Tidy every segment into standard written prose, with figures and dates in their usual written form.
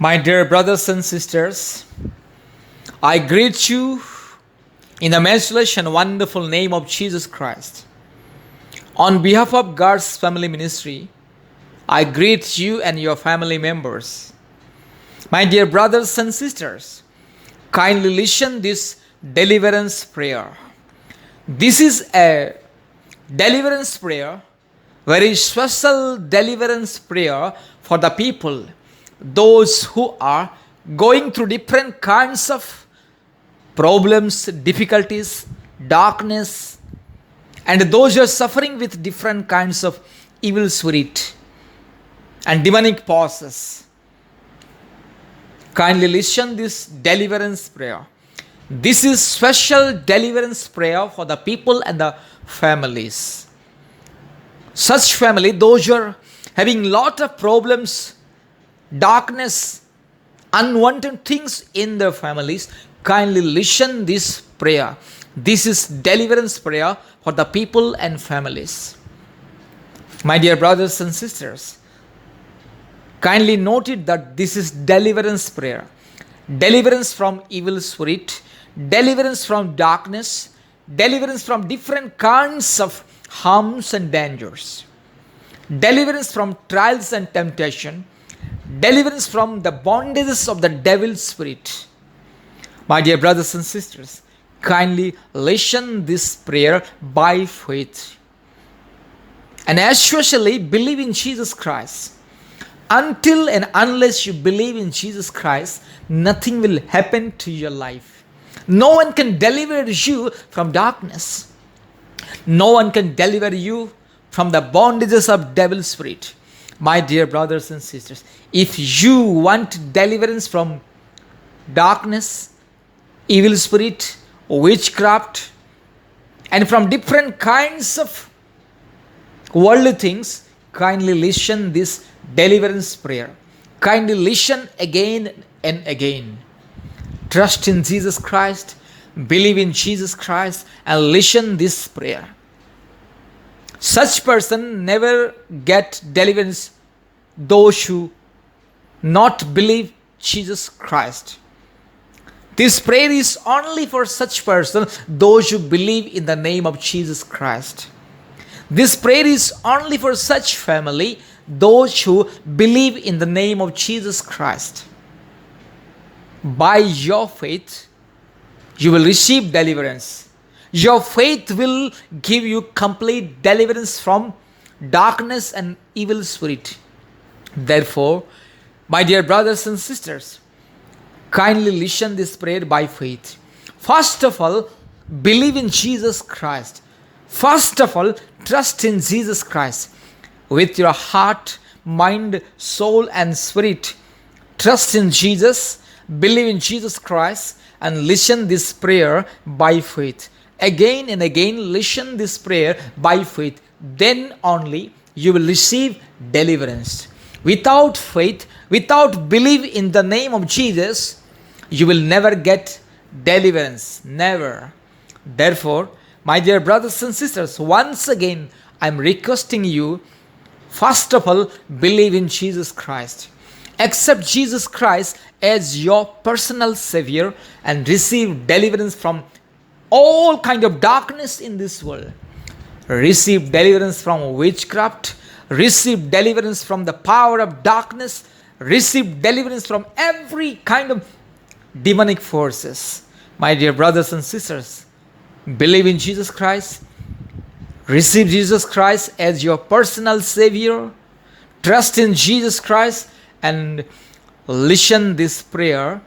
My dear brothers and sisters, I greet you in the matchless and wonderful name of Jesus Christ. On behalf of God's Family Ministry, I greet you and your family members. My dear brothers and sisters, kindly listen this deliverance prayer. This is a deliverance prayer, very special deliverance prayer for the people, those who are going through different kinds of problems, difficulties, darkness, and those who are suffering with different kinds of evil spirit and demonic forces. Kindly listen this deliverance prayer. This is special deliverance prayer for the people and the families. Such family, those who are having lot of problems, darkness, unwanted things in their families, kindly listen this prayer. This is deliverance prayer for the people and families. My dear brothers and sisters, kindly note it that this is deliverance prayer. Deliverance from evil spirit, deliverance from darkness, deliverance from different kinds of harms and dangers, deliverance from trials and temptation, deliverance from the bondages of the devil's spirit. My dear brothers and sisters, kindly listen this prayer by faith and especially believe in Jesus Christ. Until and unless you believe in Jesus Christ, nothing will happen to your life. No one can deliver you from darkness. No one can deliver you from the bondages of devil's spirit. My dear brothers and sisters, if you want deliverance from darkness, evil spirit, witchcraft, and from different kinds of worldly things, kindly listen this deliverance prayer. Kindly listen again and again. Trust in Jesus Christ, believe in Jesus Christ, and listen this prayer. Such person never get deliverance, those who not believe Jesus Christ. This prayer is only for such person, those who believe in the name of Jesus Christ. This prayer is only for such family, those who believe in the name of Jesus Christ. By your faith, you will receive deliverance. Your faith will give you complete deliverance from darkness and evil spirit. Therefore, my dear brothers and sisters, kindly listen this prayer by faith. First of all, believe in Jesus Christ. First of all, trust in Jesus Christ. With your heart, mind, soul, and spirit, trust in Jesus, believe in Jesus Christ, and listen this prayer by faith. Again and again, listen this prayer by faith. Then only you will receive deliverance. Without faith, without belief in the name of Jesus, you will never get deliverance. Never. Therefore, my dear brothers and sisters, once again, I am requesting you, first of all, believe in Jesus Christ. Accept Jesus Christ as your personal Savior and receive deliverance from all kind of darkness in this world. Receive deliverance from witchcraft. Receive deliverance from the power of darkness. Receive deliverance from every kind of demonic forces. My dear brothers and sisters, believe in Jesus Christ. Receive Jesus Christ as your personal Savior. Trust in Jesus Christ and listen this prayer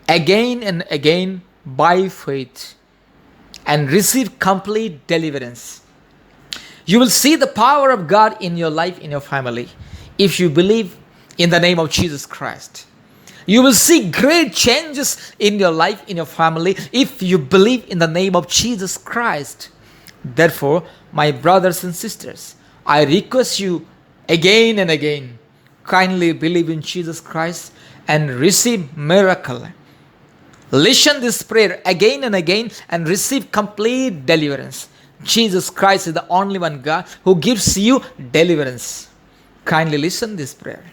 again and again by faith and receive complete deliverance. You will see the power of God in your life, in your family, if you believe in the name of Jesus Christ. You will see great changes in your life, in your family, if you believe in the name of Jesus Christ. Therefore, my brothers and sisters, I request you again and again, kindly believe in Jesus Christ and receive miracle. Listen this prayer again and again and receive complete deliverance. Jesus Christ is the only one God who gives you deliverance. Kindly listen this prayer.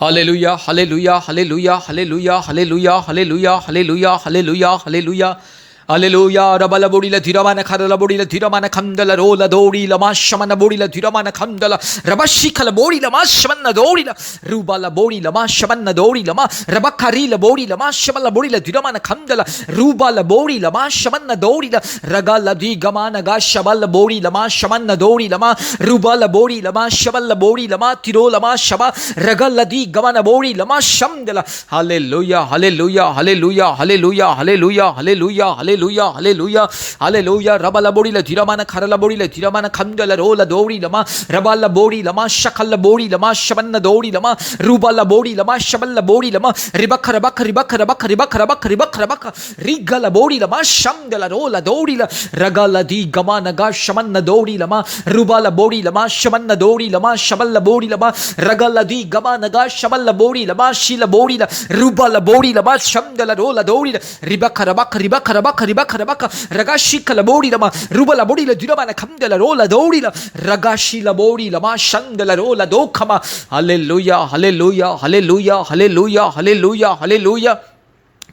Hallelujah, hallelujah, hallelujah, hallelujah, hallelujah, hallelujah, hallelujah, hallelujah, hallelujah. Hallelujah, Rabala Bodila Tiramana Karala Bodila Tiramana Kandala Rola Dori Lama Shamana Bodila Tiramana Kandala Rabashika Bori Lama Shamana Dorila Rubala Bori Lama Shamana Dori Lama Rabakari La Bori Lama Shamala Bodila Tiramana Kandala Rubala Bori Lama Shamana Dorila Ragala Di Gamana Gashabala Bori Lama Shamana Dori Lama Rubala Bori Lama Shabala Bori Lama Tiro Lama Shaba Ragala Di Gamana Bori Lama Shamdala. Hallelujah, hallelujah, hallelujah, hallelujah, hallelujah, hallelujah. Hallelujah, hallelujah, hallelujah. Rabala bori la tiramana karala bori la tiramana kandala rola dori lama rabala bori lama shakala bori lama shabanna dori lama rubala bori lama shaballa bori lama ribaka rabaka ribaka rabaka ribaka rabaka ribaka rabaka rigala bori lama shamdala rola dori la ragala di gamana ga shamanna dori lama rubala bori lama shamanna dori lama shaballa bori lama ragala di gamana ga shaballa bori lama shila bori la rubala bori lama shamdala rola dori la ribaka rabaka ribaka rabaka ribaka rabaka ragashi kalabori lama ruba labori la dirama na kamdela rola dori la ragashi labori lama shandela rola dokama. Hallelujah, hallelujah, hallelujah, hallelujah, hallelujah, hallelujah.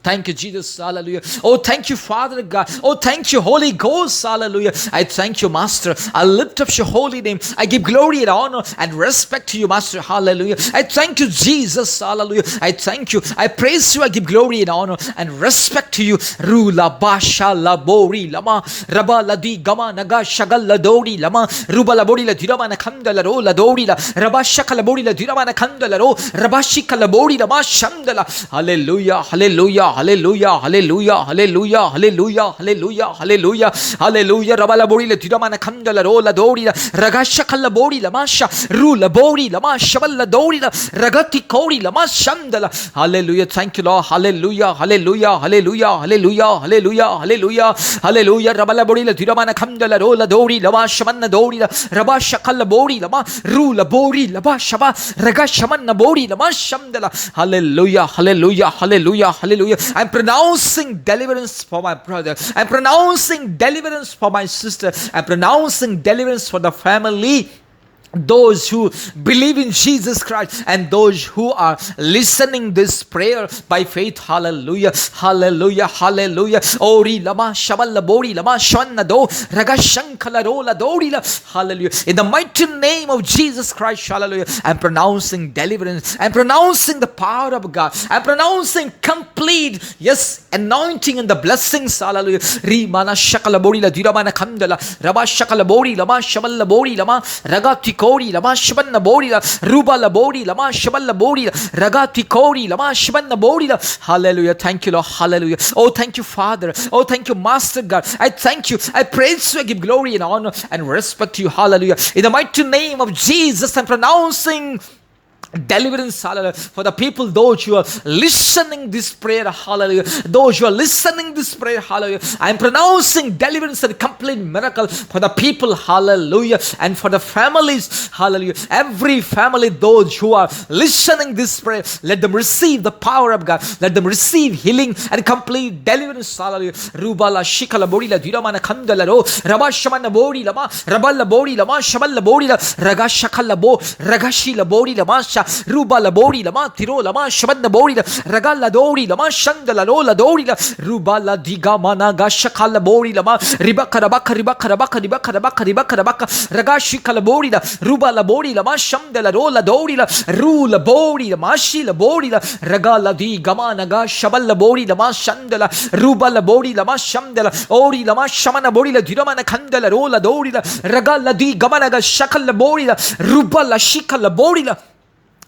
Thank you, Jesus. Hallelujah. Oh, thank you, Father God. Oh, thank you, Holy Ghost. Hallelujah. I thank you, Master. I lift up your holy name. I give glory and honor and respect to you, Master. Hallelujah. I thank you, Jesus. Hallelujah. I thank you. I praise you. I give glory and honor and respect to you. Rula basha labori lama raba ladi gama naga shagal ladori lama ruba labori la dirama na kandala ro la dori la raba shakala bori la dirama na kandala ro raba shikala bori lama shamdala. Hallelujah. Hallelujah. Hallelujah, hallelujah, hallelujah, hallelujah, hallelujah, hallelujah, hallelujah. Rabala bori la tiramana kandala rola dori la ragasha kalla bori la masha rula bori la masha balla dori la ragati kori la mashandala. Hallelujah. Thank you, Lord. Hallelujah, hallelujah, hallelujah, hallelujah, hallelujah, hallelujah, hallelujah. Rabala bori la tiramana kandala rola dori la masha manna dori la rabasha kalla bori la ma rula bori la basha ba ragasha manna bori la mashandala. Hallelujah, hallelujah, hallelujah, hallelujah. I'm pronouncing deliverance for my brother. I'm pronouncing deliverance for my sister. I'm pronouncing deliverance for the family. Those who believe in Jesus Christ and those who are listening this prayer by faith. Hallelujah, hallelujah, hallelujah. Ori lama shaballa bori lama shanna do ragashankala rola dorila. Hallelujah. In the mighty name of Jesus Christ, hallelujah. I'm pronouncing deliverance. I'm pronouncing the power of God. I'm pronouncing complete, yes, anointing and the blessings. Hallelujah. Rimana shakala bori la diramana kandala rabba shakala bori lama shaballa bori lama ragati Kori lama shibanna bori la ruba la bori lama shiballa bori la ragati kori lama shibanna bori la. Hallelujah. Thank you, Lord. Hallelujah. Oh, thank you, Father. Oh, thank you, Master God. I thank you. I praise you. I give glory and honor and respect to you. Hallelujah. In the mighty name of Jesus, I'm pronouncing deliverance, hallelujah, for the people, those who are listening this prayer, hallelujah, those who are listening this prayer, hallelujah, I am pronouncing deliverance and complete miracle for the people, hallelujah, and for the families, hallelujah, every family, those who are listening this prayer, let them receive the power of God, let them receive healing and complete deliverance, hallelujah. Rubala shikala borila diramana kandala ro rabashamana borila ma raballa borila ma shaballa borila ragashakala bo ragashila borila ma ruba la bori la ma tiro la ma shabanna bori la ragalla dori la ma shandala rola dori la ruba la diga mana gashakala bori la ma ribaka rabaka ribaka rabaka ribaka rabaka ribaka rabaka ragashi kala bori la ruba la bori la ma shamdala rola dori la rula bori la ma shi la bori la ragala diga mana gashaballa bori la ma shandala ruba la bori la ma shamdala ori la ma shamana bori la diramana kandala rola dori la ragalla diga mana gashakala bori la ruba la shikala bori la.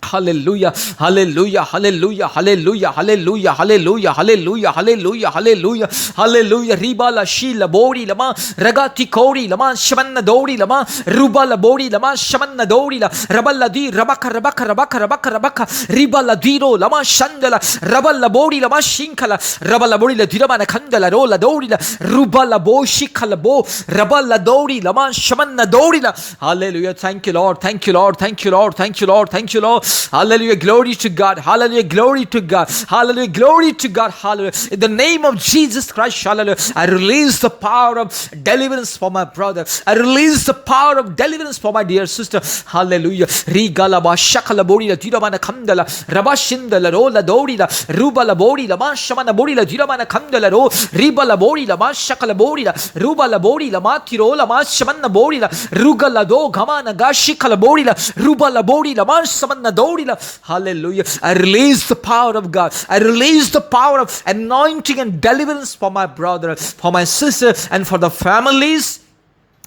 Hallelujah, hallelujah, hallelujah, hallelujah, hallelujah, hallelujah, hallelujah, hallelujah, hallelujah, hallelujah. Riba la shi la bori lama ragati kori lama shamanna dori lama ruba la bori lama shamanna dori la raballa di rabaka rabaka rabaka rabaka rabaka riba la diro lama shandala raballa bori lama shinkala raballa bori la dirama na kandala rola dori la ruba la bo shikala bo raballa dori lama shamanna dori la. Hallelujah. Thank you, Lord. Thank you, Lord. Thank you, Lord. Thank you, Lord. Thank you, Lord. Hallelujah. Glory to God. Hallelujah. Glory to God. Hallelujah. Glory to God. Hallelujah. In the name of Jesus Christ. Hallelujah. I release the power of deliverance for my brother. I release the power of deliverance for my dear sister. Hallelujah. Rigalaba shakala bodi la tiramana kandala rabashindala rola dori la rubala bodi la mashamana bodi la tiramana kandala ro ribala bodi la mashakala bodi la rubala bodi la matiro la mashamana bodi la rugala do gamana gashikala bodi la rubala bodi la mashamana dori la. Hallelujah. I release the power of God. I release the power of anointing and deliverance for my brother, for my sister, and for the families,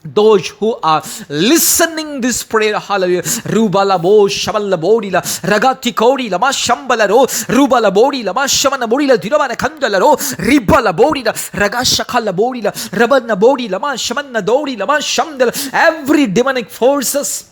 those who are listening this prayer. Hallelujah. Rubala bo shabala bodi la ragati kodi la ma shambala ro rubala bodi la ma shamana bodi la dirabana kandala ro ribala bodi la ragashakala bodi la rabana bodi la ma shamana dori la ma shamdala. Every demonic forces,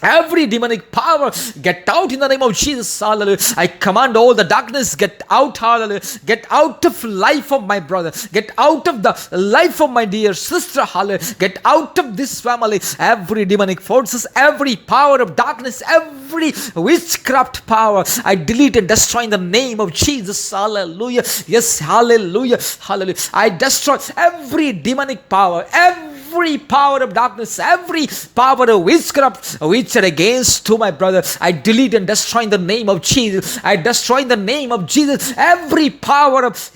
every demonic power, get out in the name of Jesus. Hallelujah. I command all the darkness, get out. Hallelujah. Get out of life of my brother. Get out of the life of my dear sister. Hallelujah. Get out of this family. Every demonic forces, every power of darkness, every witchcraft power, I delete and destroy in the name of Jesus. Hallelujah. Yes. Hallelujah. Hallelujah. I destroy every demonic power, every power of darkness, every power of witchcraft which are against to my brother. I delete and destroy in the name of Jesus. I destroy in the name of Jesus every power of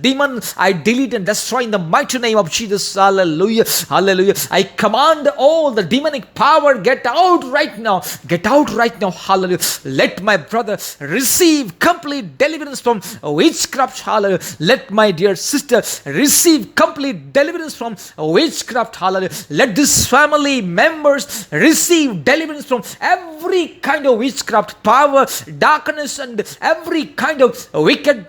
demon. I delete and destroy in the mighty name of Jesus. Hallelujah. Hallelujah. I command all the demonic power, get out right now. Get out right now. Hallelujah. Let my brother receive complete deliverance from witchcraft. Hallelujah. Let my dear sister receive complete deliverance from witchcraft. Hallelujah. Let this family members receive deliverance from every kind of witchcraft power, darkness, and every kind of wicked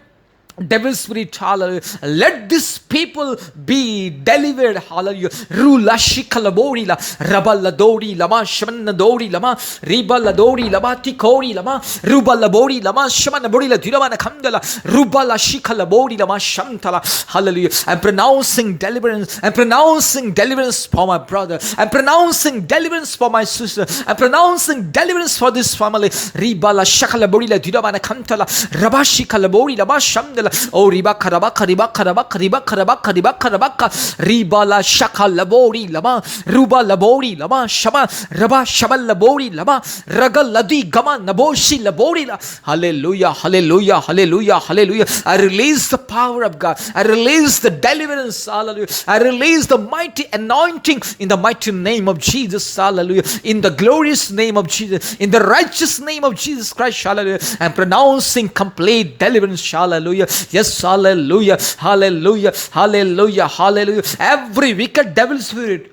devil spirit. Hallelujah. Let this people be delivered. Hallelujah. Rula shikala bori la rabala dori lama shamana dori lama ribala dori lama tikori lama rubala bori lama shamana bori la diramana kandala rubala shikala bori lama shamtala. Hallelujah. I'm pronouncing deliverance. I'm pronouncing deliverance for my brother. I'm pronouncing deliverance for my sister. I'm pronouncing deliverance for this family. Ribala shakala bori la diramana kantala rabashi kalabori lama shamdala. Oh, riba karabaka riba karabaka riba karabaka riba karabaka riba la shaka labori lama ruba labori lama shama raba shaba labori lama ragal ladi gama naboshi labori la. Hallelujah. Hallelujah. Hallelujah. Hallelujah. I release the power of God. I release the deliverance. Hallelujah. I release the mighty anointing in the mighty name of Jesus. Hallelujah. In the glorious name of Jesus. In the righteous name of Jesus Christ. Hallelujah. I'm pronouncing complete deliverance. Hallelujah. Yes, hallelujah, hallelujah, hallelujah, hallelujah. Every wicked devil spirit,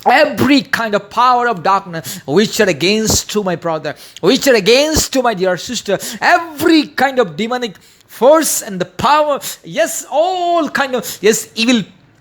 every kind of power of darkness which are against to my brother, which are against to my dear sister, every kind of demonic force and the power, yes, all kind of, yes,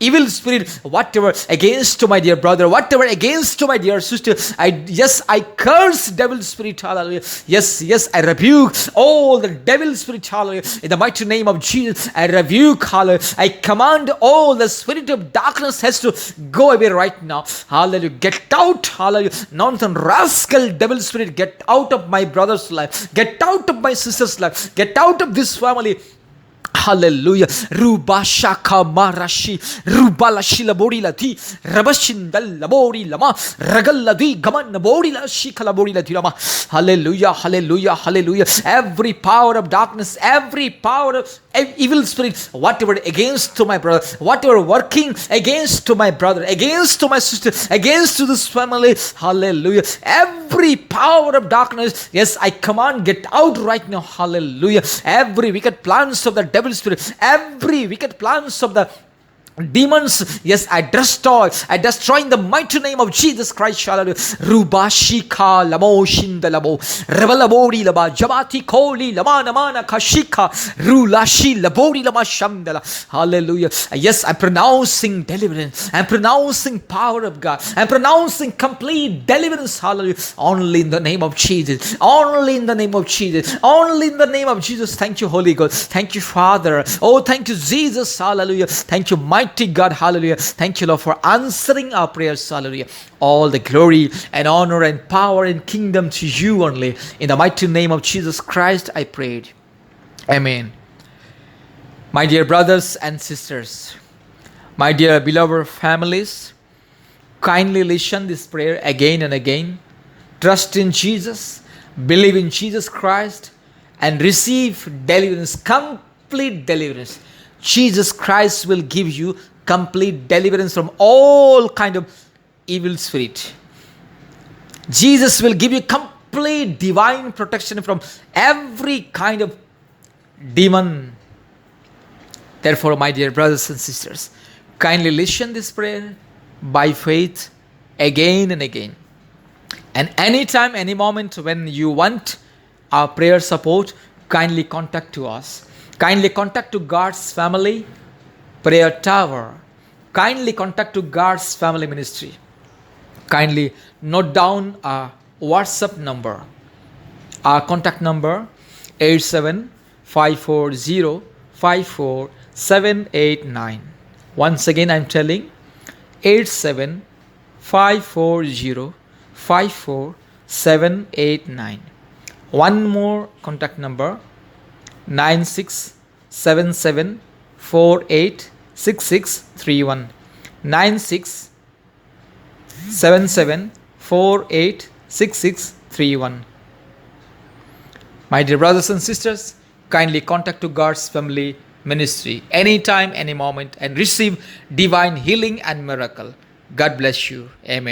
evil spirit, whatever against to my dear brother, whatever against to my dear sister, I curse devil spirit. Hallelujah. Yes, I rebuke all the devil spirit. Hallelujah. In the mighty name of Jesus, I rebuke. Hallelujah. I command all the spirit of darkness has to go away right now. Hallelujah. Get out. Hallelujah. Nonsense, rascal devil spirit, get out of my brother's life. Get out of my sister's life. Get out of this family. Hallelujah. Ruba shaka marashi rubala shila bori la ti rabashindal labori lama ragalla di gaman bori la shikala bori la tirama. Hallelujah. Hallelujah. Hallelujah. Every power of darkness, every power of evil spirit, whatever against to my brother, whatever working against to my brother, against to my sister, against to this family. Hallelujah. Every power of darkness, yes, I command, get out right now. Hallelujah. Every wicked plans of the devil spirit, every wicked plans of the demons, yes, I destroy in the mighty name of Jesus Christ. Hallelujah. Rubashika lamo shinda lamo revalabori laba jabati koli lama namana kashika rulashi labori lama shamdala. Hallelujah. Yes, I'm pronouncing deliverance. I'm pronouncing power of God. I'm pronouncing complete deliverance. Hallelujah. Only in the name of Jesus. Only in the name of Jesus. Only in the name of Jesus. Thank you, Holy Ghost. Thank you, Father. Oh, thank you, Jesus. Hallelujah. Thank you, mighty Mighty God, hallelujah. Thank you, Lord, for answering our prayers, hallelujah. All the glory and honor and power and kingdom to you only. In the mighty name of Jesus Christ, I prayed. Amen. My dear brothers and sisters, my dear beloved families, kindly listen this prayer again and again. Trust in Jesus, believe in Jesus Christ, and receive deliverance, complete deliverance. Jesus Christ will give you complete deliverance from all kind of evil spirit. Jesus will give you complete divine protection from every kind of demon. Therefore, my dear brothers and sisters, kindly listen this prayer by faith again and again. And anytime, any moment when you want our prayer support, kindly contact to us. Kindly contact to God's Family Prayer Tower. Kindly contact to God's Family Ministry. Kindly note down our WhatsApp number. Our contact number 8754054789. Once again, I'm telling 8754054789. One more contact number 9677486631. 9677486631. My dear brothers and sisters, kindly contact to God's Family Ministry anytime, any moment, and receive divine healing and miracle. God bless you. Amen.